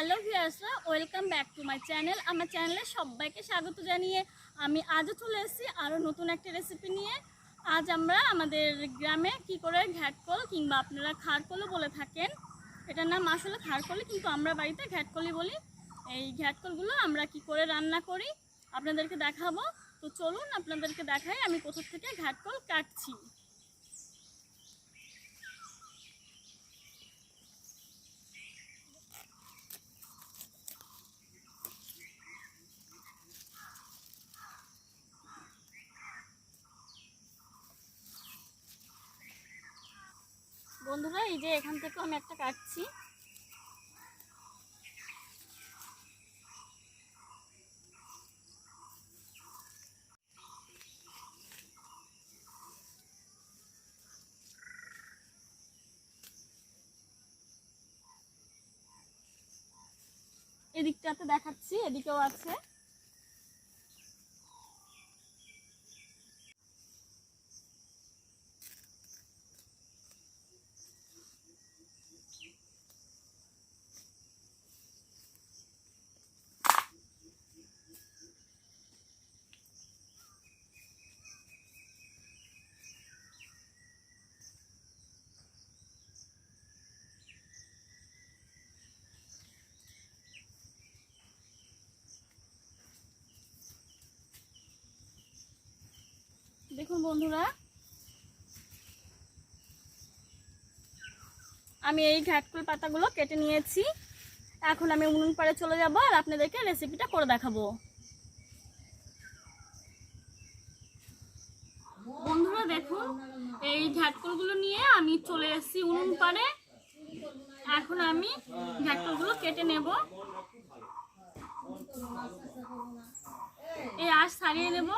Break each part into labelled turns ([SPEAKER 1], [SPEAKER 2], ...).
[SPEAKER 1] Hello ভিউয়ার্সরা, welcome back to my channel. আমার চ্যানেলে সবাইকে স্বাগত জানিয়ে আমি আজও চলে এসেছি আরও নতুন একটা রেসিপি নিয়ে। আজ আমরা আমাদের গ্রামে কি করে ঘ্যাটকল কিংবা আপনারা খারকলও বলে থাকেন, এটার নাম আসলে খারকলই, কিন্তু আমরা বাড়িতে ঘ্যাটকলই বলি। এই ঘ্যাটকলগুলো আমরা কি করে রান্না করি আপনাদেরকে দেখাবো। তো চলুন আপনাদেরকে দেখাই আমি কোথা থেকে ঘ্যাটকল কাটছি। বন্ধুরা, এই যে এখান থেকে আমি একটা কাটছি। এদিকটাতে দেখাচ্ছি, এদিকেও আছে। দেখুন বন্ধুরা, আমি এই ঘ্যাটকল পাতাগুলো কেটে নিয়েছি। এখন আমি উনুন পাড়ে চলে যাব আর আপনাদেরকে রেসিপিটা করে দেখাবো। বন্ধুরা দেখুন, এই ঘ্যাটকলগুলো নিয়ে আমি চলে এসেছি উনুন পাড়ে। এখন আমি ঘ্যাটকলগুলো কেটে নেব। এই আঁশ ছাড়িয়ে নেব।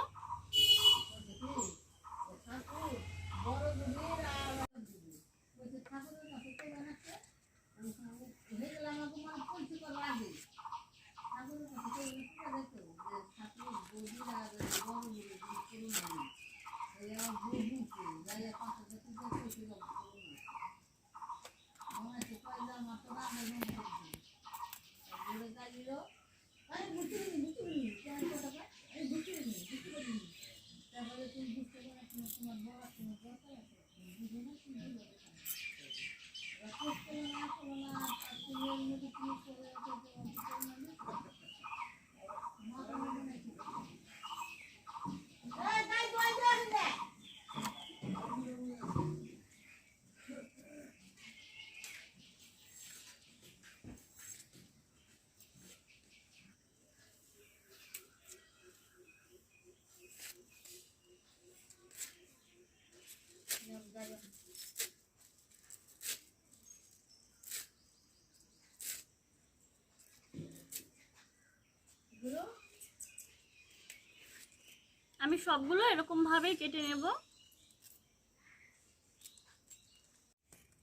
[SPEAKER 1] আমি সবগুলো এরকম ভাবেই কেটে নেব।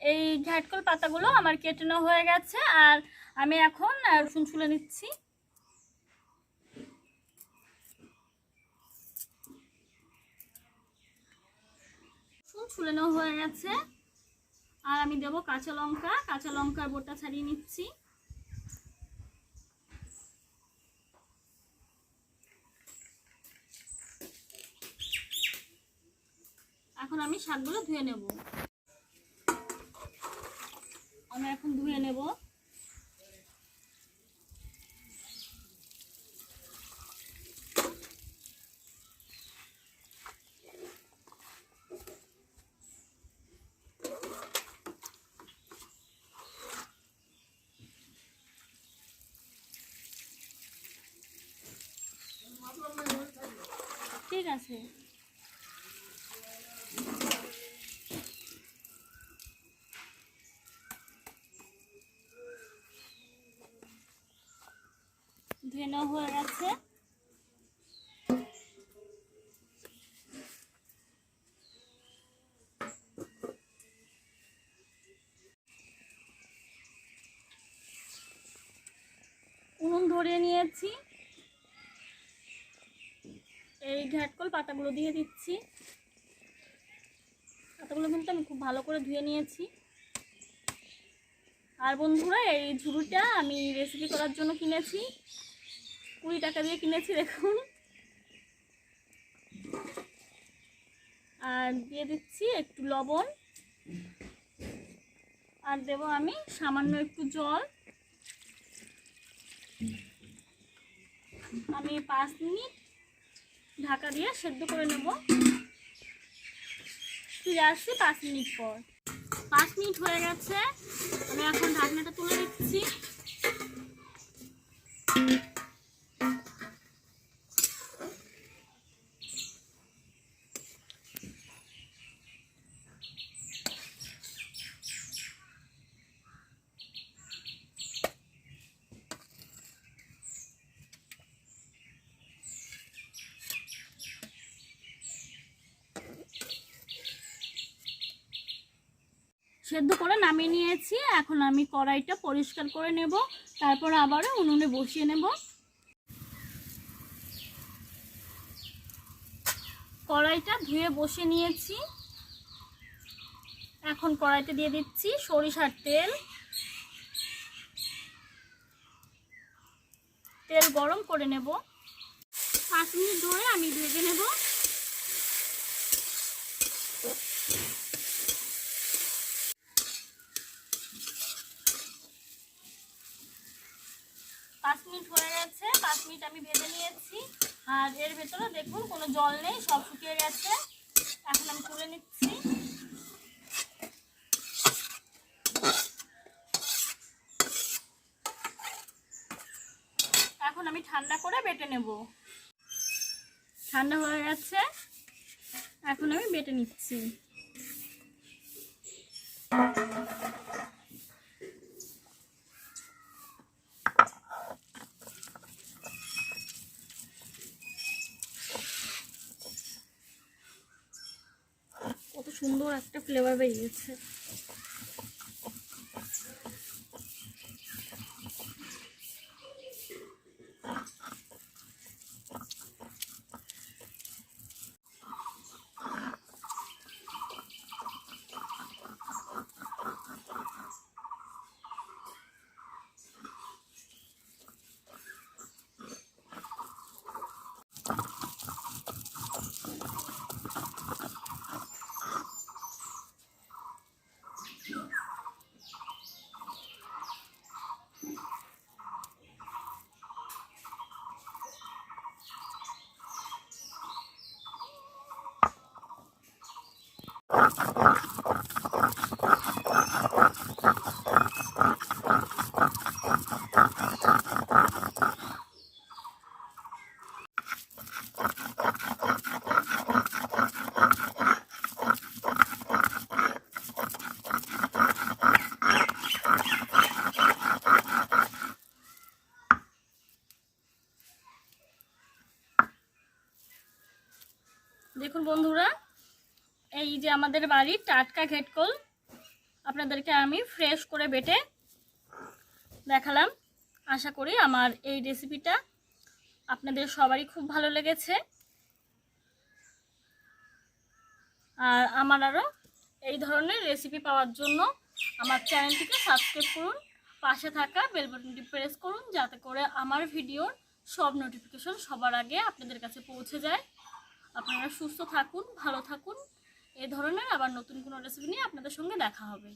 [SPEAKER 1] এই ঘ্যাটকল পাতাগুলো আমার কেটে নেওয়া হয়ে গেছে আর আমি এখন রসুন ছুলে নিচ্ছি। রসুন ছুলে নেওয়া হয়ে গেছে আর আমি দেব কাঁচা লঙ্কা। কাঁচা লঙ্কার বোটা ছাড়িয়ে নিচ্ছি। এখন আমি শাকগুলো ধুয়ে নেব। আমি এখন ধুয়ে নেব। ঠিক আছে, ধুয়ে নেওয়া হয়ে গেছে। উনুন ধরিয়ে নিয়েছি। এই ঘ্যাটকল পাতাগুলো দিয়ে দিচ্ছি। পাতাগুলো কিন্তু আমি খুব ভালো করে ধুয়ে নিয়েছি। আর বন্ধুরা, এই ঝুড়িটা আমি রেসিপি করার জন্য কিনেছি, 20 টাকা দিয়ে কিনেছি দেখুন। আর দিয়ে দিচ্ছি একটু লবণ, আর দেব আমি সামান্য একটু জল। আমি 5 মিনিট ঢাকা দিয়ে সেদ্ধ করে নেব। ফিরে আসছি 5 মিনিট পর। 5 মিনিট হয়ে গেছে, আমি এখন ঢাকনাটা তুলে দিচ্ছি। সেদ্ধ করে নামিয়ে নিয়েছি। এখন আমি কড়াইটা পরিষ্কার করে নেব, তারপর আবারও উনুনে বসিয়ে নেব। কড়াইটা ধুয়ে বসিয়ে নিয়েছি। এখন কড়াইতে দিয়ে দিচ্ছি সরিষার তেল। তেল গরম করে নেব। 5 মিনিট ধরে আমি ভেজে নেব। পাঁচ মিনিট হয়ে গেছে, 5 মিনিট আমি ভেজে নিয়েছি। আর এর ভেতরে দেখুন কোনো জল নেই, সব শুকিয়ে গেছে। এখন আমি তুলে নিচ্ছি। এখন আমি ঠান্ডা করে বেটে নেব। ঠান্ডা হয়ে গেছে, এখন আমি বেটে নিচ্ছি। কত সুন্দর একটা ফ্লেভার বেরিয়েছে। দেখুন বন্ধুরা, এই যে আমাদের বাড়ির টাটকা ঘাটকল আপনাদেরকে আমি ফ্রেশ করে বেটে দেখালাম। আশা করি আমার এই রেসিপিটা আপনাদের সবারই খুব ভালো লেগেছে। আর আমার আরও এই ধরনের রেসিপি পাওয়ার জন্য আমার চ্যানেলটিকে সাবস্ক্রাইব করুন, পাশে থাকা বেল বাটনটি প্রেস করুন, যাতে করে আমার ভিডিওর সব নোটিফিকেশন সবার আগে আপনাদের কাছে পৌঁছে যায়। আপনারা সুস্থ থাকুন, ভালো থাকুন। এই ধরনের আবার নতুন কোনো রেসিপি নিয়ে আপনাদের সঙ্গে দেখা হবে।